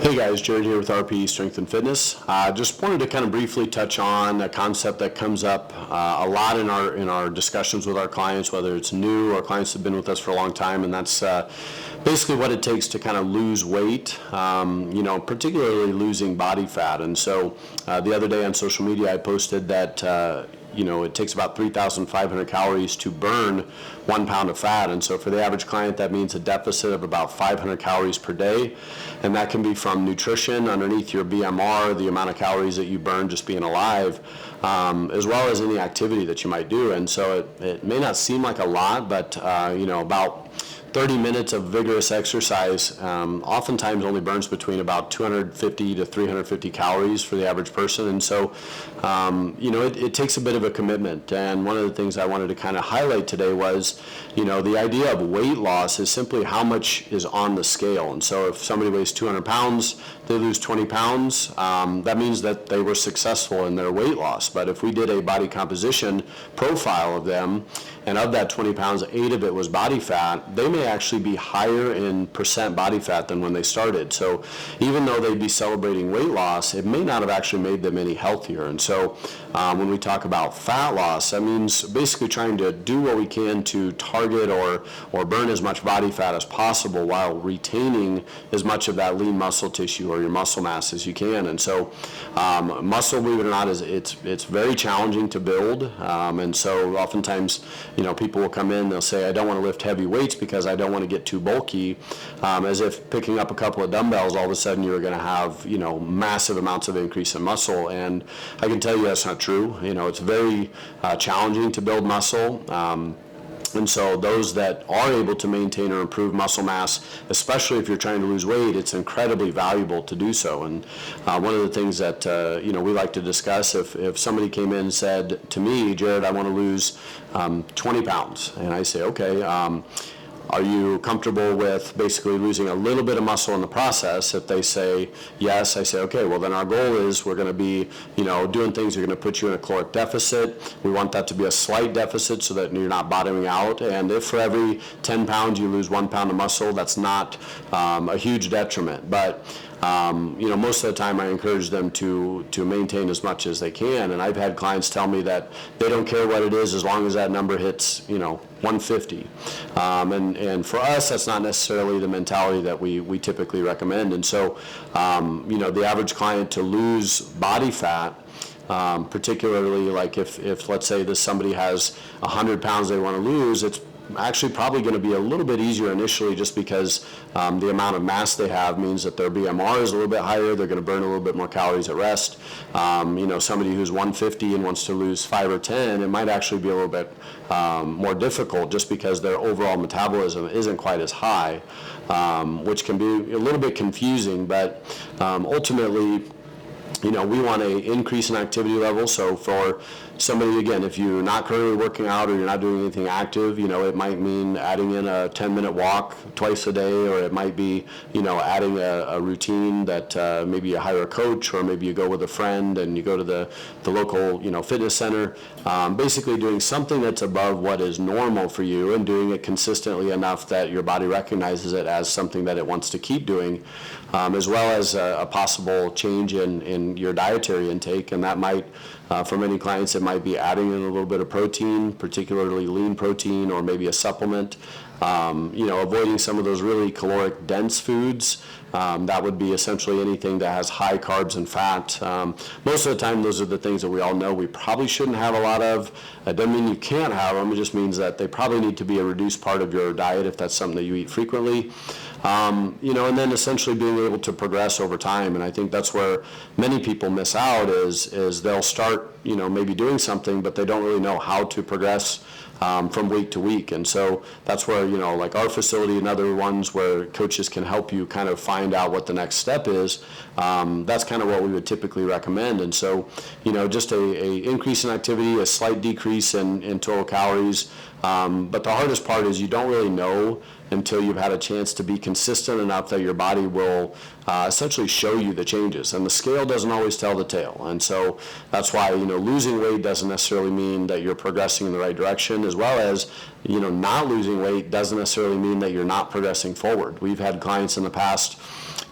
Hey guys, Jared here with RPE Strength and Fitness. Just wanted to kind of briefly touch on a concept that comes up a lot in our discussions with our clients, whether it's new or clients that have been with us for a long time, and that's basically what it takes to kind of lose weight, particularly losing body fat. And so the other day on social media I posted that it takes about 3,500 calories to burn 1 pound of fat. And so for the average client, that means a deficit of about 500 calories per day. And that can be from nutrition underneath your BMR, the amount of calories that you burn just being alive, as well as any activity that you might do. And so it may not seem like a lot, but about 30 minutes of vigorous exercise oftentimes only burns between about 250 to 350 calories for the average person. And so, it takes a bit of a commitment. And one of the things I wanted to kind of highlight today was, the idea of weight loss is simply how much is on the scale. And so if somebody weighs 200 pounds, they lose 20 pounds, that means that they were successful in their weight loss. But if we did a body composition profile of them, and of that 20 pounds, 8 of it was body fat, they may actually be higher in percent body fat than when they started. So even though they'd be celebrating weight loss, it may not have actually made them any healthier. And so when we talk about fat loss, that means basically trying to do what we can to target or burn as much body fat as possible while retaining as much of that lean muscle tissue or your muscle mass as you can. And so muscle, believe it or not, it's very challenging to build. And so oftentimes, people will come in, they'll say, I don't want to lift heavy weights because I don't want to get too bulky, as if picking up a couple of dumbbells, all of a sudden you're going to have, massive amounts of increase in muscle. And I can tell you that's not true. It's very challenging to build muscle. And so those that are able to maintain or improve muscle mass, especially if you're trying to lose weight, it's incredibly valuable to do so. And one of the things that we like to discuss, if somebody came in and said to me, Jared, I want to lose 20 pounds, and I say, okay, are you comfortable with basically losing a little bit of muscle in the process? If they say yes, I say, okay, well then our goal is we're going to be, doing things that are going to put you in a caloric deficit. We want that to be a slight deficit so that you're not bottoming out. And if for every 10 pounds you lose 1 pound of muscle, that's not a huge detriment. But most of the time I encourage them to maintain as much as they can. And I've had clients tell me that they don't care what it is as long as that number hits, 150. And for us, that's not necessarily the mentality that we typically recommend. And so, the average client to lose body fat, particularly like if let's say somebody has 100 pounds they want to lose, it's actually probably going to be a little bit easier initially just because the amount of mass they have means that their BMR is a little bit higher. They're going to burn a little bit more calories at rest. Somebody who's 150 and wants to lose 5 or 10, it might actually be a little bit more difficult just because their overall metabolism isn't quite as high, which can be a little bit confusing. But ultimately, we want an increase in activity level. So for somebody, again, if you're not currently working out or you're not doing anything active, it might mean adding in a 10-minute walk twice a day, or it might be, adding a routine that maybe you hire a coach, or maybe you go with a friend and you go to the local, fitness center. Basically doing something that's above what is normal for you and doing it consistently enough that your body recognizes it as something that it wants to keep doing, as well as a possible change in your dietary intake. And that might, for many clients, it might be adding in a little bit of protein, particularly lean protein, or maybe a supplement. Avoiding some of those really caloric dense foods. That would be essentially anything that has high carbs and fat. Most of the time, those are the things that we all know we probably shouldn't have a lot of. That doesn't mean you can't have them. It just means that they probably need to be a reduced part of your diet if that's something that you eat frequently. And then essentially being able to progress over time. And I think that's where many people miss out is they'll start, maybe doing something, but they don't really know how to progress from week to week. And so that's where, like our facility and other ones where coaches can help you kind of find out what the next step is. That's kind of what we would typically recommend. And so, just a increase in activity, a slight decrease in total calories. But the hardest part is you don't really know until you've had a chance to be consistent enough that your body will essentially show you the changes. And the scale doesn't always tell the tale. And so that's why, losing weight doesn't necessarily mean that you're progressing in the right direction, as well as, not losing weight doesn't necessarily mean that you're not progressing forward. We've had clients in the past,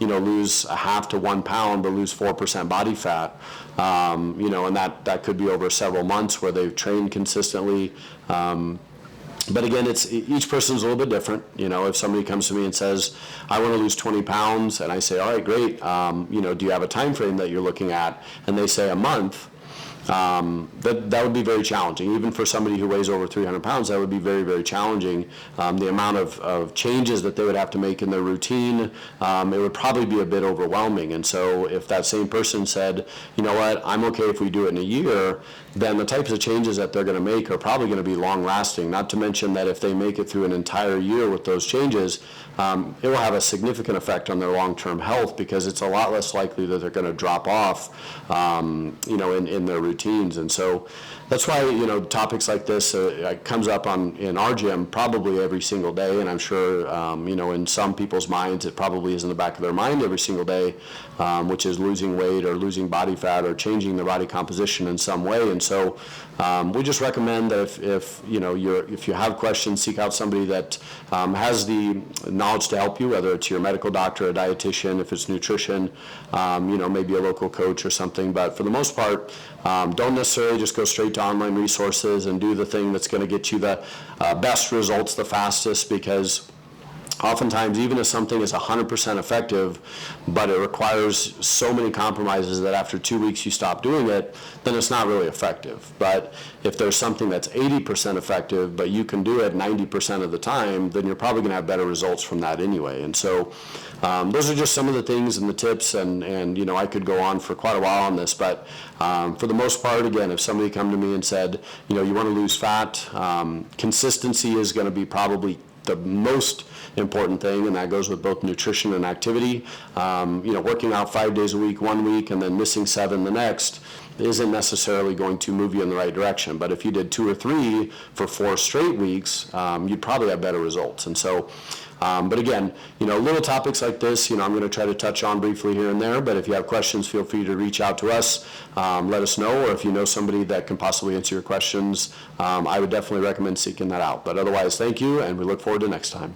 lose a half to 1 pound, but lose 4% body fat. And that could be over several months where they've trained consistently. But again, each person's a little bit different. If somebody comes to me and says, I want to lose 20 pounds, and I say, all right, great. Do you have a time frame that you're looking at? And they say a month. That would be very challenging. Even for somebody who weighs over 300 pounds, that would be very, very challenging. The amount of changes that they would have to make in their routine, it would probably be a bit overwhelming. And so if that same person said, you know what, I'm okay if we do it in a year, then the types of changes that they're going to make are probably going to be long lasting. Not to mention that if they make it through an entire year with those changes, it will have a significant effect on their long-term health, because it's a lot less likely that they're going to drop off, in their routines. And so that's why, topics like this comes up in our gym probably every single day. And I'm sure, in some people's minds, it probably is in the back of their mind every single day, which is losing weight or losing body fat or changing their body composition in some way. And so we just recommend that if you have questions, seek out somebody that has the knowledge to help you, whether it's your medical doctor, a dietitian, if it's nutrition, maybe a local coach or something. But for the most part, don't necessarily just go straight to online resources and do the thing that's going to get you the best results the fastest, because oftentimes, even if something is 100% effective, but it requires so many compromises that after 2 weeks you stop doing it, then it's not really effective. But if there's something that's 80% effective, but you can do it 90% of the time, then you're probably going to have better results from that anyway. And so those are just some of the things and the tips, and I could go on for quite a while on this, but for the most part, again, if somebody come to me and said, you want to lose fat, consistency is going to be probably the most important thing, and that goes with both nutrition and activity. Working out 5 days a week, 1 week, and then missing 7 the next isn't necessarily going to move you in the right direction. But if you did 2 or 3 for 4 straight weeks, you'd probably have better results. And so, but again, little topics like this, I'm going to try to touch on briefly here and there. But if you have questions, feel free to reach out to us, let us know, or if you know somebody that can possibly answer your questions, I would definitely recommend seeking that out. But otherwise, thank you, and we look forward to next time.